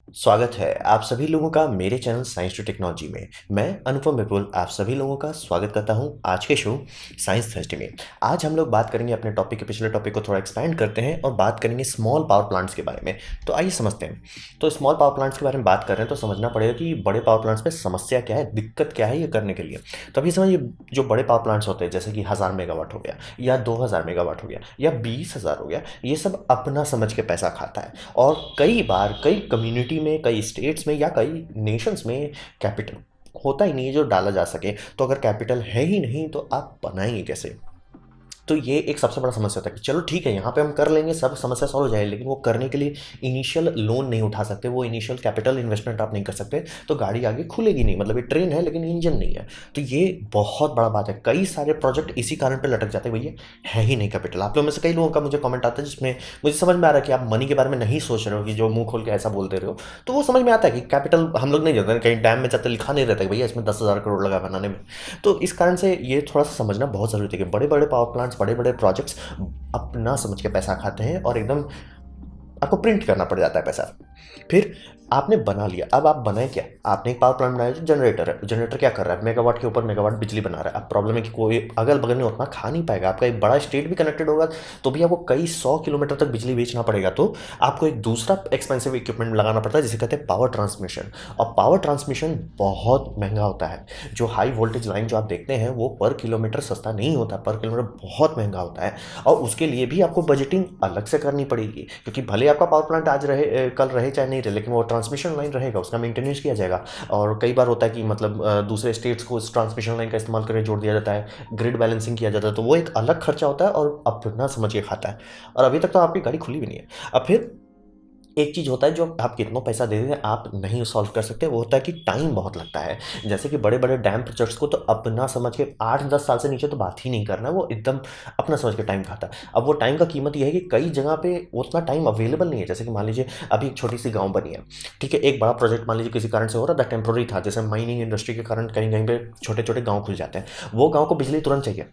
स्वागत है आप सभी लोगों का मेरे चैनल साइंस टू टेक्नोलॉजी में। मैं अनुपम विपुल आप सभी लोगों का स्वागत करता हूं आज के शो साइंस थर्सडे में। आज हम लोग बात करेंगे अपने टॉपिक के पिछले टॉपिक को थोड़ा एक्सपेंड करते हैं और बात करेंगे स्मॉल पावर प्लांट्स के बारे में। तो आइए समझते हैं। तो स्मॉल पावर प्लांट्स के बारे में बात कर रहे हैं तो समझना पड़ेगा कि बड़े पावर प्लांट्स में समस्या क्या है, दिक्कत क्या है ये करने के लिए। तो अभी समझिए, जो बड़े पावर प्लांट्स होते हैं जैसे कि 1000 मेगावाट हो गया या 2000 मेगावाट हो गया या 20,000 हो गया, ये सब अपना समझ के पैसा खाता है। और कई बार कई कम्युनिटी में, कई स्टेट्स में या कई नेशंस में कैपिटल होता ही नहीं है जो डाला जा सके। तो अगर कैपिटल है ही नहीं तो आप बनाएंगे कैसे? तो ये एक सबसे बड़ा समस्या था कि चलो ठीक है, यहाँ पे हम कर लेंगे, सब समस्या सॉल्व हो जाएगी, लेकिन वो करने के लिए इनिशियल लोन नहीं उठा सकते, वो इनिशियल कैपिटल इन्वेस्टमेंट आप नहीं कर सकते, तो गाड़ी आगे खुलेगी नहीं। मतलब ये ट्रेन है लेकिन इंजन नहीं है। तो ये बहुत बड़ा बात है। कई सारे प्रोजेक्ट इसी कारण पे लटक जाते हैं, भैया है ही नहीं कैपिटल। आप लोग में से कई लोगों का मुझे कमेंट आता है जिसमें मुझे समझ में आ रहा है कि आप मनी के बारे में नहीं सोच रहे हो, कि जो मुंह खोल के ऐसा बोलते रहे हो। तो वो समझ में आता है कि कैपिटल हम लोग नहीं जानते, कहीं डैम में जाते लिखा नहीं रहता कि भैया इसमें 10,000 करोड़ लगा बनाने में। तो इस कारण से ये थोड़ा सा समझना बहुत ज़रूरी है कि बड़े बड़े पावर प्लांट्स, बड़े बड़े प्रोजेक्ट्स अपना समझ के पैसा खाते हैं और एकदम आपको प्रिंट करना पड़ जाता है पैसा। फिर आपने बना लिया, अब आप बनाए क्या? आपने एक पावर प्लांट बनाया जो जनरेटर है। जनरेटर क्या कर रहा है? मेगावाट के ऊपर मेगावाट बिजली बना रहा है। अब प्रॉब्लम है कि कोई अगल बगल में उतना खा नहीं पाएगा। आपका एक बड़ा स्टेट भी कनेक्टेड होगा तो भी आपको कई 100 किलोमीटर तक बिजली बेचना पड़ेगा। तो आपको एक दूसरा एक्सपेंसिव इक्विपमेंट लगाना पड़ता है जिसे कहते हैं पावर ट्रांसमिशन। और पावर ट्रांसमिशन बहुत महंगा होता है। जो हाई वोल्टेज लाइन जो आप देखते हैं वो पर किलोमीटर सस्ता नहीं होता, पर किलोमीटर बहुत महंगा होता है। और उसके लिए भी आपको बजटिंग अलग से करनी पड़ेगी, क्योंकि भले आपका पावर प्लांट आज रहे कल रहे चाहे नहीं रहे, लेकिन वो ट्रांसमिशन लाइन रहेगा, उसका मेंटेनेंस किया जाएगा। और कई बार होता है कि मतलब दूसरे स्टेट्स को इस ट्रांसमिशन लाइन का इस्तेमाल करके जोड़ दिया जाता है, ग्रिड बैलेंसिंग किया जाता है, तो वो एक अलग खर्चा होता है और अपना समझ के खाता है। और अभी तक तो आपकी गाड़ी खुली भी नहीं है। अब फिर एक चीज़ होता है जो आप कितना पैसा दे दें आप नहीं सॉल्व कर सकते, वो होता है कि टाइम बहुत लगता है। जैसे कि बड़े बड़े डैम प्रोजेक्ट्स को तो अपना समझ के 8-10 साल से नीचे तो बात ही नहीं करना है, वो एकदम अपना समझ के टाइम खाता है। अब वो टाइम का कीमत ये है कि कई जगह पे उतना टाइम अवेलेबल नहीं है। जैसे कि मान लीजिए अभी एक छोटी सी गांव बनी है, ठीक है, एक बड़ा प्रोजेक्ट मान लीजिए किसी कारण से हो रहा था, टेम्प्रोरी था, जैसे माइनिंग इंडस्ट्री के कारण कहीं कहीं पे छोटे छोटे गाँव खुल जाते हैं। वो गाँव को बिजली तुरंत चाहिए।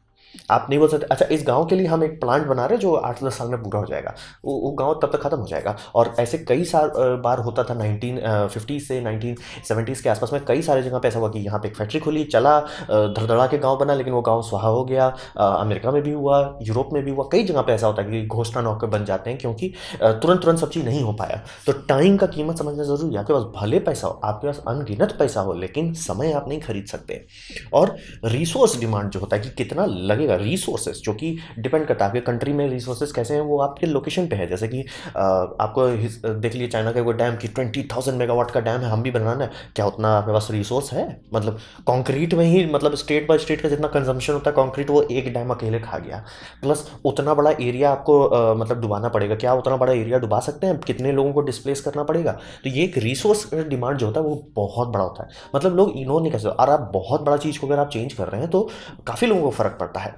आप नहीं बोल सकते अच्छा इस गांव के लिए हम एक प्लांट बना रहे हैं जो 8-10 साल में पूरा हो जाएगा। वो गांव तब तक खत्म हो जाएगा। और ऐसे कई साल बार होता था 1950 से 1970s के आसपास में। कई सारे जगह पे ऐसा हुआ कि यहाँ पे एक फैक्ट्री खुली, चला, धड़धड़ा के गांव बना, लेकिन वो गांव स्वाहा हो गया। अमेरिका में भी हुआ, यूरोप में भी हुआ। कई जगह पे ऐसा होता है कि घोषणा नौके बन जाते हैं क्योंकि तुरंत तुरंत सब चीज़ नहीं हो पाया। तो टाइम का कीमत समझना जरूरी है। आपके पास भले पैसा हो, आपके पास अनगिनत पैसा हो, लेकिन समय आप नहीं खरीद सकते। और रिसोर्स डिमांड जो होता है कि कितना लगेगा, रिसोर्सेज जो कि डिपेंड करता है आपके कंट्री में रिसोर्सेज कैसे हैं, वो आपके लोकेशन पे है। जैसे कि आपको देख लीजिए चाइना का कोई डैम की 20,000 मेगावाट का डैम है, हम भी बनाना है, क्या उतना आपके पास रिसोर्स है? मतलब कंक्रीट में ही मतलब स्टेट बाय स्टेट का जितना कंजम्पशन होता है कंक्रीट, वो एक डैम अकेले खा गया। प्लस उतना बड़ा एरिया आपको मतलब डुबाना पड़ेगा। क्या उतना बड़ा एरिया डुबा सकते हैं? कितने लोगों को डिस्प्लेस करना पड़ेगा? तो ये एक रिसोर्स डिमांड जो होता है वो बहुत बड़ा होता है। मतलब लोग इग्नोर नहीं कर सकते। और आप बहुत बड़ा चीज़ को अगर आप चेंज कर रहे हैं तो काफ़ी लोगों को फ़र्क पड़ता है।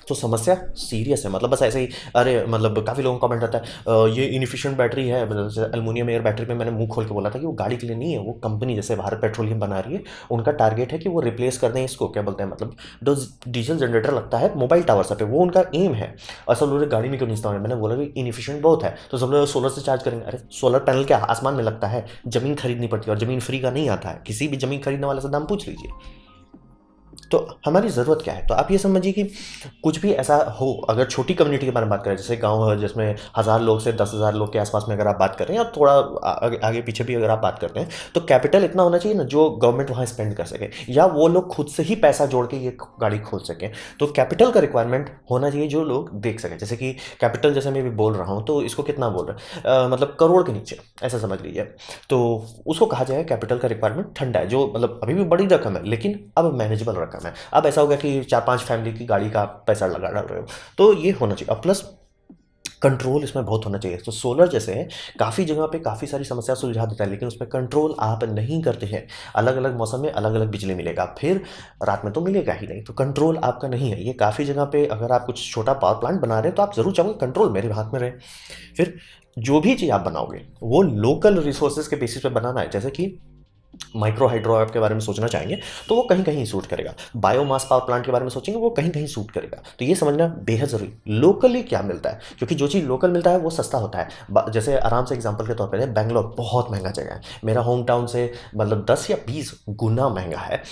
तो समस्या सीरियस है। मतलब बस ऐसे ही अरे मतलब काफ़ी लोगों का कमेंट आता है ये इनफिशिएंट बैटरी है। मतलब जैसे एल्युमिनियम एयर बैटरी पे मैंने मुंह खोल के बोला था कि वो गाड़ी के लिए नहीं है, वो कंपनी जैसे भारत पेट्रोलियम बना रही है, उनका टारगेट है कि वो रिप्लेस कर दें इसको, क्या बोलते हैं, मतलब जो डीजल जनरेटर लगता है मोबाइल टावर पे, वो उनका एम है। और सब लोग गाड़ी में क्यों नहीं इस्तेमाल? मैंने बोला कि इनफिशिएंट बहुत है, तो सब लोग सोलर से चार्ज करेंगे। अरे सोलर पैनल क्या आसमान में लगता है? ज़मीन खरीदनी पड़ती है, और ज़मीन फ्री का नहीं आता है। किसी भी ज़मीन खरीदने वाले से दाम पूछ लीजिए। तो हमारी ज़रूरत क्या है? तो आप ये समझिए कि कुछ भी ऐसा हो, अगर छोटी कम्युनिटी के बारे में बात करें, जैसे गांव है जिसमें 1000 लोग से 10,000 लोग के आसपास में अगर आप बात कर रहे हैं, या थोड़ा आगे आगे पीछे भी अगर आप बात करते हैं, तो कैपिटल इतना होना चाहिए ना जो गवर्नमेंट वहाँ स्पेंड कर सके, या वो लोग खुद से ही पैसा जोड़ के ये गाड़ी खोल सकें। तो कैपिटल का रिक्वायरमेंट होना चाहिए जो लोग देख सकें। जैसे कि कैपिटल, जैसे मैं भी बोल रहा हूँ, तो इसको कितना बोल रहे हैं, मतलब करोड़ के नीचे, ऐसा समझ लीजिए। तो उसको कहा जाएगा कैपिटल का रिक्वायरमेंट ठंडा है, जो मतलब अभी भी बड़ी रकम है लेकिन अब मैनेजेबल रकम है। अब ऐसा हो गया कि 4-5 फैमिली की गाड़ी का आप पैसा लगा डाल रहे हो, तो ये होना चाहिए। और प्लस कंट्रोल इसमें बहुत होना चाहिए। तो सोलर जैसे है, काफ़ी जगह पे काफ़ी सारी समस्या सुलझा देता है, लेकिन उसमें कंट्रोल आप नहीं करते हैं। अलग अलग मौसम में अलग अलग बिजली मिलेगा, फिर रात में तो मिलेगा ही नहीं, तो कंट्रोल आपका नहीं है। ये काफ़ी जगह पे अगर आप कुछ छोटा पावर प्लांट बना रहे हैं तो आप ज़रूर चाहोगे कंट्रोल मेरे हाथ में रहे। फिर जो भी चीज़ आप बनाओगे वो लोकल रिसोर्सेज के बेसिस पे बनाना है। जैसे कि माइक्रो हाइड्रो के बारे में सोचना चाहेंगे तो वो कहीं कहीं सूट करेगा। बायोमास पावर प्लांट के बारे में सोचेंगे वो कहीं कहीं सूट करेगा। तो ये समझना बेहद ज़रूरी, लोकली क्या मिलता है, क्योंकि जो चीज़ लोकल मिलता है वो सस्ता होता है। जैसे आराम से एग्जांपल के तौर पर बैंगलोर बहुत महंगा जगह है, मेरा होम टाउन से मतलब 10 या 20 गुना महंगा है।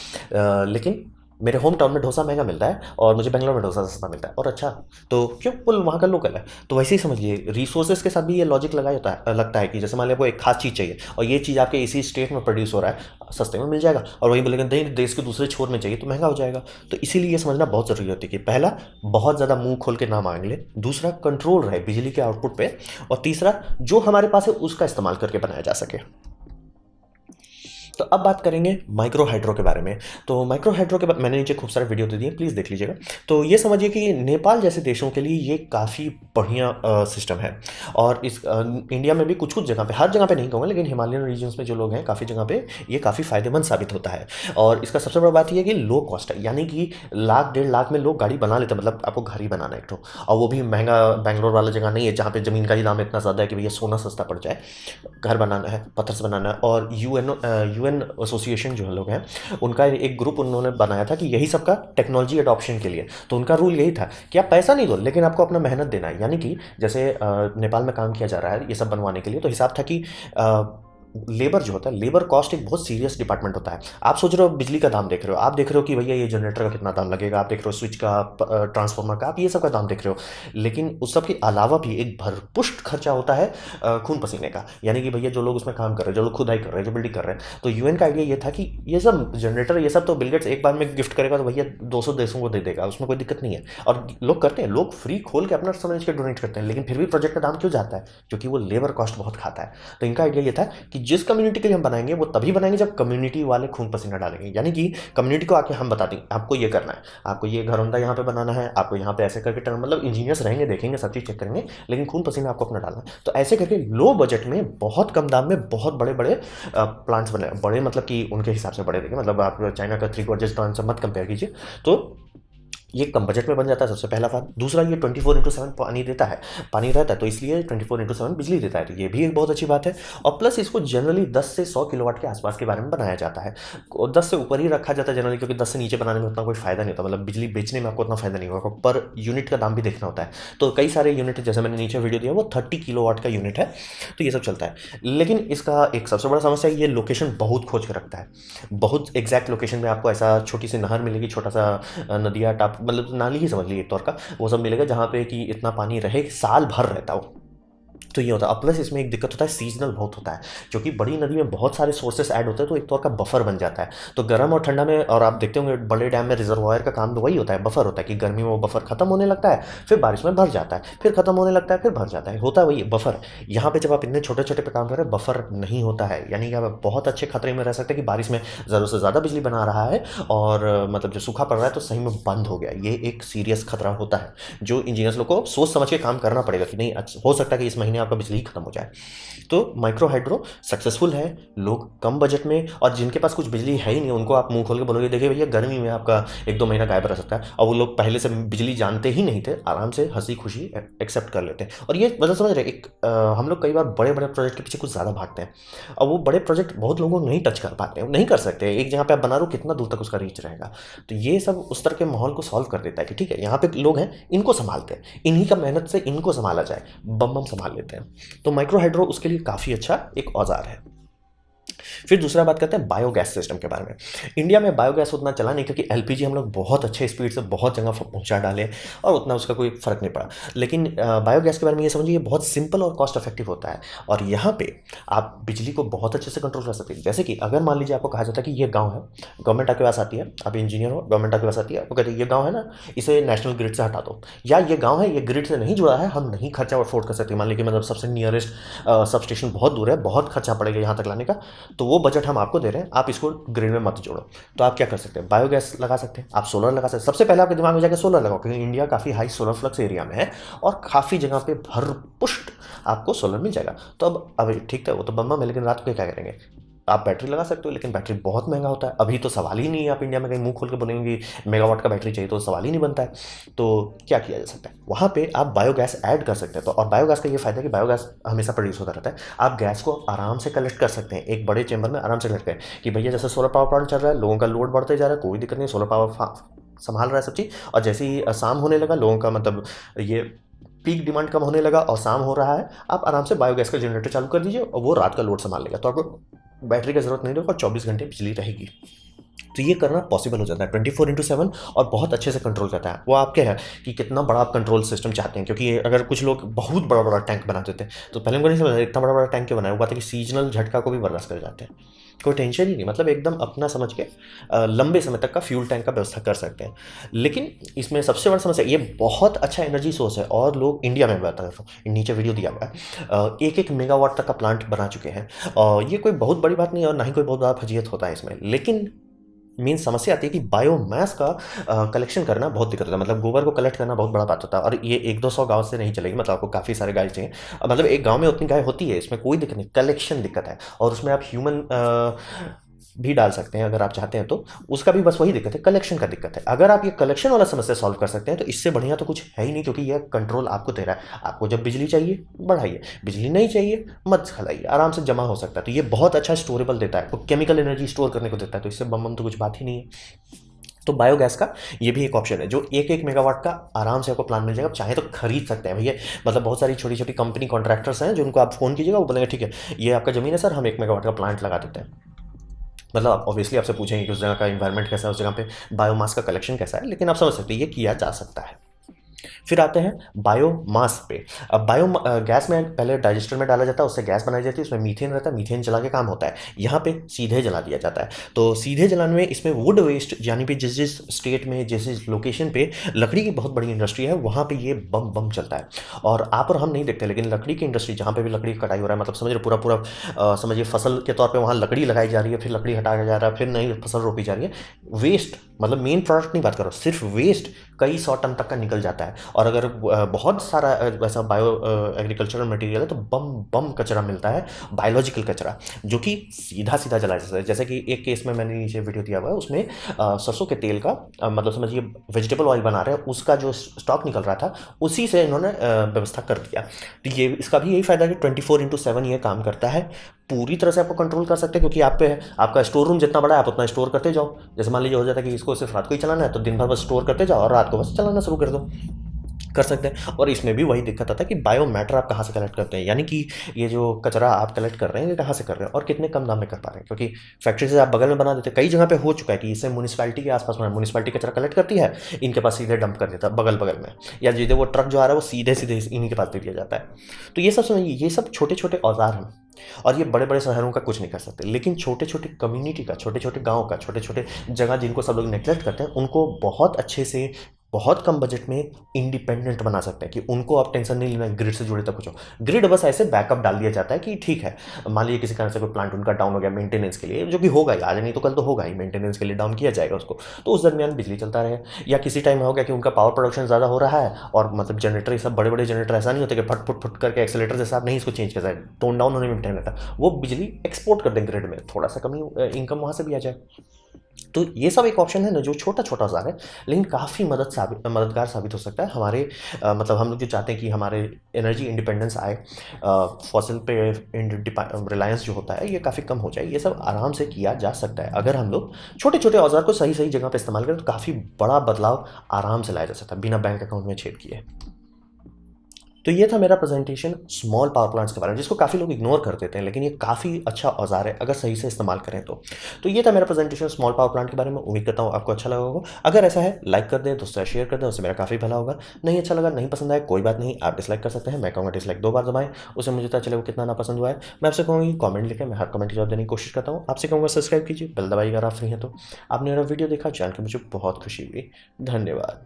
लेकिन मेरे होम टाउन में डोसा महंगा मिलता है और मुझे बेंगलोर में डोसा सस्ता मिलता है, और अच्छा तो क्यों, वो वहाँ का लोकल है। तो वैसे ही समझिए रिसोर्सेज के साथ भी ये लॉजिक लगा होता है, लगता है कि जैसे मान लिया आपको एक खास चीज़ चाहिए और ये चीज़ आपके इसी स्टेट में प्रोड्यूस हो रहा है, सस्ते में मिल जाएगा, और वही बोलेंगे नहीं देश के दूसरे छोर में चाहिए तो महंगा हो जाएगा। तो इसीलिए ये समझना बहुत ज़रूरी होती है कि पहला, बहुत ज़्यादा मुंह खोल के ना मांग ले, दूसरा कंट्रोल रहे बिजली के आउटपुट पे, और तीसरा जो हमारे पास है उसका इस्तेमाल करके बनाया जा सके। तो अब बात करेंगे माइक्रो हाइड्रो के बारे में। तो माइक्रो हाइड्रो के बाद मैंने नीचे खूब सारे वीडियो दे दिए, प्लीज़ देख लीजिएगा। तो ये समझिए कि नेपाल जैसे देशों के लिए ये काफ़ी बढ़िया सिस्टम है। और इस इंडिया में भी कुछ कुछ जगह पे, हर जगह पे नहीं कहूँगा, लेकिन हिमालयन रीजन्स में जो लोग हैं काफ़ी जगह पे ये काफ़ी फ़ायदेमंद साबित होता है। और इसका सबसे बड़ा बात ये है कि लो कॉस्ट है, यानी कि 1,00,000 1,50,000 में लोग गाड़ी बना लेते हैं। मतलब आपको घर ही बनाना है एक ठो, और वो भी महंगा बेंगलोर वाला जगह नहीं है जहाँ पे ज़मीन का ही दाम इतना ज़्यादा है कि भैया सोना सस्ता पड़ जाए। घर बनाना है, पत्थर से बनाना है। और यूएन एसोसिएशन जो लोग हैं उनका एक ग्रुप उन्होंने बनाया था कि यही सबका टेक्नोलॉजी अडॉप्शन के लिए। तो उनका रूल यही था कि आप पैसा नहीं दो लेकिन आपको अपना मेहनत देना है। यानी कि जैसे नेपाल में काम किया जा रहा है ये सब बनवाने के लिए, तो हिसाब था कि लेबर जो होता है, लेबर कॉस्ट एक बहुत सीरियस डिपार्टमेंट होता है। आप सोच रहे हो बिजली का दाम देख रहे हो, आप देख रहे हो कि भैया ये जनरेटर का कितना दाम लगेगा, आप देख रहे हो स्विच का, ट्रांसफार्मर का, आप ये सब का दाम देख रहे हो। लेकिन उस सब के अलावा भी एक भरपुष्ट खर्चा होता है खून पसीने का। यानी कि भैया जो लोग उसमें काम कर रहे हैं, जो लोग खुदाई कर रहे हैं, जो बिल्डिंग कर रहे हैं, तो यूएन का आइडिया ये था कि ये सब जनरेटर ये सब तो बिल गेट्स एक बार में गिफ्ट करेगा तो भैया 200 देशों को दे देगा, उसमें कोई दिक्कत नहीं है। और लोग करते हैं, लोग फ्री खोल के अपना समझ के डोनेट करते हैं, लेकिन फिर भी प्रोजेक्ट का दाम क्यों जाता है? क्योंकि वो लेबर कॉस्ट बहुत खाता है। तो इनका आइडिया ये था कि जिस कम्युनिटी के लिए हम बनाएंगे वो तभी बनाएंगे जब कम्युनिटी वाले खून पसीना डालेंगे। यानी कि कम्युनिटी को आके हम बता देंगे आपको ये करना है, आपको ये घरौंदा यहाँ पे बनाना है, आपको यहाँ पे ऐसे करके टर्म, मतलब इंजीनियर्स रहेंगे, देखेंगे, सब चीज़ चेक करेंगे, लेकिन खून पसीना आपको अपना डालना है। तो ऐसे करके लो बजट में बहुत कम दाम में बहुत बड़े बड़े प्लांट्स बने। बड़े मतलब कि उनके हिसाब से बड़े देखिए, मतलब आप चाइना का 3 गॉर्जेस प्लांट से मत कंपेयर कीजिए। तो ये कम बजट में बन जाता है, सबसे पहला बात। दूसरा, ये 24x7 पानी देता है, पानी रहता है, तो इसलिए 24x7 बिजली देता है, तो ये भी एक बहुत अच्छी बात है। और प्लस इसको जनरली 10 से 100 किलोवाट के आसपास के बारे में बनाया जाता है, और 10 से ऊपर ही रखा जाता है जनरली, क्योंकि 10 से नीचे बनाने में उतना कोई फायदा नहीं होता, मतलब बिजली बेचने में आपको उतना फायदा नहीं होगा, पर यूनिट का दाम भी देखना होता है। तो कई सारे यूनिट, जैसे मैंने नीचे वीडियो दिया, वो 30 किलोवाट का यूनिट है, तो ये सब चलता है। लेकिन इसका एक सबसे बड़ा समस्या है, ये लोकेशन बहुत खोज के रखता है। बहुत एग्जैक्ट लोकेशन में आपको ऐसा छोटी सी नहर मिलेगी, छोटा सा नदिया टाप, मतलब नाली ही समझ लीजिए एक तौर का, वो सब मिलेगा जहाँ पे कि इतना पानी रहे, साल भर रहता हो। तो ये होता है। अब प्लस इसमें एक दिक्कत होता है, सीजनल बहुत होता है, क्योंकि बड़ी नदी में बहुत सारे सोर्सेस ऐड होते हैं, तो एक तौर का बफर बन जाता है। तो गर्म और ठंडा में, और आप देखते होंगे बड़े डैम में रिजर्वायर का काम तो वही होता है, बफर होता है कि गर्मी में वो बफर खत्म होने लगता है, फिर बारिश में भर जाता है, फिर खत्म होने लगता है, फिर भर जाता है, होता है वही बफर। यहाँ पे जब आप इतने छोटे छोटे पे काम कर रहे हैं, बफर नहीं होता है, यानी कि आप बहुत अच्छे खतरे में रह सकते हैं कि बारिश में ज़रूरत से ज़्यादा बिजली बना रहा है, और मतलब जो सूखा पड़ रहा है तो सही में बंद हो गया। ये एक सीरियस खतरा होता है, जो इंजीनियर्स लोग को सोच समझ के काम करना पड़ेगा कि नहीं, हो सकता है कि इस महीने आपका बिजली खत्म हो जाए। तो माइक्रो हाइड्रो सक्सेसफुल है, लोग कम बजट में, और जिनके पास कुछ बिजली है ही नहीं उनको आप मुंह खोल के बोलोगे देखिए भैया गर्मी में आपका 1-2 महीना गायब रह सकता है, और वो लोग पहले से बिजली जानते ही नहीं थे, आराम से हंसी खुशी एक्सेप्ट कर लेते हैं। और ये वजह समझ रहे एक हम लोग कई बार बड़े बड़े प्रोजेक्ट के पीछे कुछ ज़्यादा भागते हैं, और वो बड़े प्रोजेक्ट बहुत लोगों को नहीं टच कर पाते हैं, नहीं कर सकते। एक जगह पे आप बना रहे हो, कितना दूर तक उसका रीच रहेगा। तो ये सब उस तरह के माहौल को सॉल्व कर देता है कि ठीक है यहाँ पे लोग हैं, इनको संभालते हैं, इन्हीं का मेहनत से इनको संभाला जाए, बम बम संभाल लेते हैं। तो माइक्रो हाइड्रो उसके लिए काफ़ी अच्छा एक औजार है। फिर दूसरा बात करते हैं बायोगैस सिस्टम के बारे में। इंडिया में बायोगैस उतना चला नहीं, क्योंकि एलपीजी हम लोग बहुत अच्छे स्पीड से बहुत जगह पहुंचा डाले और उतना उसका कोई फ़र्क नहीं पड़ा। लेकिन बायोगैस के बारे में ये समझिए, ये बहुत सिंपल और कॉस्ट इफेक्टिव होता है, और यहाँ पे आप बिजली को बहुत अच्छे से कंट्रोल कर सकते हैं। जैसे कि अगर मान लीजिए आपको कहा जाता है कि ये गाँव है, गवर्नमेंट आपके पास आती है, आप इंजीनियर हो, गवर्नमेंट आपके पास आती है, आपको कहते हैं ये गाँव है ना, इसे नेशनल ग्रिड से हटा दो, या ये गाँव है, ये ग्रिड से नहीं जुड़ा है, हम नहीं खर्चा अफोर्ड कर सकते, मान लीजिए मतलब सबसे नियरेस्ट सब स्टेशन बहुत दूर है, बहुत खर्चा पड़ेगा यहाँ तक लाने का, तो वो बजट हम आपको दे रहे हैं, आप इसको ग्रिड में मत जोड़ो। तो आप क्या कर सकते हैं, बायोगैस लगा सकते हैं, आप सोलर लगा सकते हैं। सबसे पहले आपके दिमाग में जाकर सोलर लगाओ, क्योंकि इंडिया काफ़ी हाई सोलर फ्लक्स एरिया में है, और काफ़ी जगह पे भरपुष्ट आपको सोलर मिल जाएगा। तो अब ठीक था, वो तो बम्बा में, लेकिन रात को क्या करेंगे, आप बैटरी लगा सकते हो, लेकिन बैटरी बहुत महंगा होता है। अभी तो सवाल ही नहीं है, आप इंडिया में कहीं मुंह खोल के बोलेंगे मेगावाट का बैटरी चाहिए, तो सवाल ही नहीं बनता है। तो क्या किया जा सकता है, वहाँ पे आप बायोगैस ऐड कर सकते हैं। तो और बायोगैस का ये फायदा है कि बायोगैस हमेशा प्रोड्यूस होता रहता है। आप गैस को आराम से कलेक्ट कर सकते हैं, एक बड़े चेंबर में आराम से कलेक्ट करें कि भैया जैसे सोलर पावर प्लांट चल रहा है, लोगों का लोड बढ़ते जा रहा है, कोई दिक्कत नहीं, सोलर पावर संभाल रहा है सब चीज़। और जैसे ही शाम होने लगा, लोगों का मतलब ये पीक डिमांड कम होने लगा और शाम हो रहा है, आप आराम से बायोगैस का जनरेटर चालू कर दीजिए और वो रात का लोड संभाल लेगा। तो आपको बैटरी की जरूरत नहीं रहेगी और 24 घंटे बिजली रहेगी। तो ये करना पॉसिबल हो जाता है 24/7 और बहुत अच्छे से कंट्रोल करता है। वो आपके है कि कितना बड़ा आप कंट्रोल सिस्टम चाहते हैं, क्योंकि अगर कुछ लोग बहुत बड़ा बड़ा टैंक बना देते हैं, तो पहले उनको नहीं समझ इतना बड़ा बड़ा टैंक क्यों बनाया। वो बात है कि सीजनल झटका को भी बर्दाश्त कर जाते हैं, कोई टेंशन ही नहीं, मतलब एकदम अपना समझ के लंबे समय तक का फ्यूल टैंक का व्यवस्था कर सकते हैं। लेकिन इसमें सबसे बड़ा समस्या, ये बहुत अच्छा एनर्जी सोर्स है और लोग इंडिया में, बता देता हूँ नीचे वीडियो दिया हुआ है, 1-1 मेगावाट तक का प्लांट बना चुके हैं। और ये कोई बहुत बड़ी बात नहीं है और ना ही कोई बहुत बड़ा फजीयत होता है इसमें। लेकिन मेन समस्या आती है कि बायोमास का कलेक्शन करना बहुत दिक्कत होता है। मतलब गोबर को कलेक्ट करना बहुत बड़ा बात होता है और ये 100-200 गांव से नहीं चलेगी, मतलब आपको काफ़ी सारे गाय चाहिए। मतलब एक गांव में उतनी गाय होती है, इसमें कोई दिक्कत नहीं, कलेक्शन दिक्कत है। और उसमें आप ह्यूमन भी डाल सकते हैं अगर आप चाहते हैं तो, उसका भी बस वही दिक्कत है, कलेक्शन का दिक्कत है। अगर आप ये कलेक्शन वाला समस्या सॉल्व कर सकते हैं तो इससे बढ़िया तो कुछ है ही नहीं, क्योंकि यह कंट्रोल आपको दे रहा है। आपको जब बिजली चाहिए बढ़ाइए, बिजली नहीं चाहिए मत खलाइए, आराम से जमा हो सकता है। तो ये बहुत अच्छा स्टोरेबल देता है, तो केमिकल एनर्जी स्टोर करने को देता है, तो इससे बम तो कुछ बात ही नहीं है। तो बायोगैस का ये भी एक ऑप्शन है, जो 1-1 मेगावाट का आराम से आपको प्लान मिल जाएगा। आप चाहे तो खरीद सकते हैं भैया, मतलब बहुत सारी छोटी छोटी कंपनी कॉन्ट्रैक्टर्स हैं, जो उनको आप फोन कीजिएगा, वो बोलेंगे ठीक है ये आपका जमीन है सर, हम 1 मेगावाट का प्लांट लगा देते हैं। मतलब आप ऑब्वियसली आपसे पूछेंगे कि उस जगह का इन्वायरमेंट कैसा है, उस जगह पे बायोमास का कलेक्शन कैसा है, लेकिन आप समझ सकते हैं ये किया जा सकता है। फिर आते हैं बायोमास पे। अब गैस में पहले डाइजेस्टर में डाला जाता है, उससे गैस बनाई जाती है, उसमें मीथेन रहता है, मीथेन जला के काम होता है। यहाँ पे सीधे जला दिया जाता है। तो सीधे जलाने में इसमें वुड वेस्ट, यानी कि जिस जिस स्टेट में जिस जिस लोकेशन पे लकड़ी की बहुत बड़ी इंडस्ट्री है, वहाँ पे ये बम बम चलता है। और आप और हम नहीं देखते, लेकिन लकड़ी की इंडस्ट्री जहाँ पे भी लकड़ी की कटाई हो रहा है, मतलब समझिए पूरा पूरा समझिए फसल के तौर पे वहाँ लकड़ी लगाई जा रही है, फिर लकड़ी हटाया जा रहा है, फिर नई फसल रोपी जा रही है। वेस्ट, मतलब मेन प्रोडक्ट नहीं बात करो, सिर्फ वेस्ट कई 100 टन तक का निकल जाता है। और अगर बहुत सारा वैसा बायो एग्रीकल्चरल मटेरियल है तो बम बम कचरा मिलता है, बायोलॉजिकल कचरा, जो कि सीधा सीधा जलाया जाता है। जैसे कि एक केस में मैंने नीचे वीडियो दिया हुआ है, उसमें सरसों के तेल का मतलब समझिए वेजिटेबल ऑयल बना रहे हैं, उसका जो स्टॉक निकल रहा था उसी से इन्होंने व्यवस्था कर दिया। तो ये इसका भी यही फायदा है कि 24/7 ये काम करता है। पूरी तरह से आपको कंट्रोल कर सकते हैं, क्योंकि आप पे है, आपका स्टोर रूम जितना बड़ा है आप उतना स्टोर करते जाओ। जैसे मान लीजिए हो जाता है कि इसको सिर्फ रात को ही चलाना है, तो दिन भर बस स्टोर करते जाओ और रात को बस चलाना शुरू कर दो, कर सकते हैं। और इसमें भी वही दिक्कत आता है कि बायो मैटर आप कहाँ से कलेक्ट करते हैं, यानी कि ये जो कचरा आप कलेक्ट कर रहे हैं ये कहाँ से कर रहे हैं और कितने कम दाम में कर पा रहे हैं। क्योंकि फैक्ट्री से आप बगल में बना देते हैं, कई जगह पे हो चुका है कि इससे म्यूनिसपैलिटी के आसपास में म्यूनिसपैलिटी कचरा कलेक्ट करती है, इनके पास सीधे डंप कर देता है बगल बगल में, या जिधे वो ट्रक जो आ रहा है वो सीधे सीधे इन्हीं के पास दे दिया जाता है। तो ये सब समझिए, ये सब छोटे छोटे औजार हैं और ये बड़े बड़े शहरों का कुछ नहीं कर सकते। लेकिन छोटे छोटे कम्युनिटी का, छोटे छोटे गाँव का, छोटे छोटे जगह जिनको सब लोग नेग्लेक्ट करते हैं, उनको बहुत अच्छे से बहुत कम बजट में इंडिपेंडेंट बना सकते हैं कि उनको आप टेंशन नहीं लेना ग्रिड से जुड़े तक कुछ हो। ग्रिड बस ऐसे बैकअप डाल दिया जाता है कि ठीक है, मान लीजिए किसी कारण से कोई प्लांट उनका डाउन हो गया मेंटेनेंस के लिए, जो कि होगा ही, आज नहीं तो कल तो होगा ही, मेंटेनेंस के लिए डाउन किया जाएगा उसको, तो उस दरमियान बिजली चलता रहे। या किसी टाइम हो गया कि उनका पावर प्रोडक्शन ज़्यादा हो रहा है और मतलब जनरेटर, ये सब बड़े बड़े जनरेटर ऐसा नहीं होते कि फट फुट फुट करके एक्सीलेटर जैसा आप नहीं इसको चेंज कर सकते, टोन डाउन होने में टाइम लगता है, वो बिजली एक्सपोर्ट कर दें ग्रिड में, थोड़ा सा कमी इनकम वहाँ से भी आ जाए। तो ये सब एक ऑप्शन है ना, जो छोटा छोटा औजार है लेकिन काफ़ी मददगार साबित हो सकता है हमारे मतलब हम लोग जो चाहते हैं कि हमारे एनर्जी इंडिपेंडेंस आए, फॉसिल पे रिलायंस जो होता है ये काफ़ी कम हो जाए। ये सब आराम से किया जा सकता है अगर हम लोग छोटे छोटे औजार को सही सही जगह पे इस्तेमाल करें, तो काफ़ी बड़ा बदलाव आराम से लाया जा सकता है बिना बैंक अकाउंट में छेद किए। तो ये था मेरा प्रेजेंटेशन स्मॉल पावर प्लांट्स के बारे में, जिसको काफ़ी लोग इग्नोर कर देते हैं, लेकिन ये काफ़ी अच्छा औजार है अगर सही से इस्तेमाल करें तो। तो ये था मेरा प्रेजेंटेशन स्मॉल पावर प्लांट के बारे में। उम्मीद करता हूँ आपको अच्छा लगा होगा। अगर ऐसा है लाइक कर दें, दोस्तों शेयर कर दें, उससे मेरा काफ़ी भला होगा। नहीं अच्छा लगा, नहीं पसंद आया, कोई बात नहीं, आप डिसलाइक कर सकते हैं। मैं कहूँगा डिसलाइक 2 बार दबाएं, उससे मुझे पता चले वो कितना नापसंद हुआ है। मैं आपसे कहूँगी कॉमेंट लिखें, मैं हर कमेंट की जवाब देने की कोशिश करता हूँ। आपसे कहूँगा सब्सक्राइब कीजिए, बेल दबाइए अगर आप फ्री हैं तो। आपने मेरा वीडियो देखा, जान के मुझे बहुत खुशी हुई। धन्यवाद।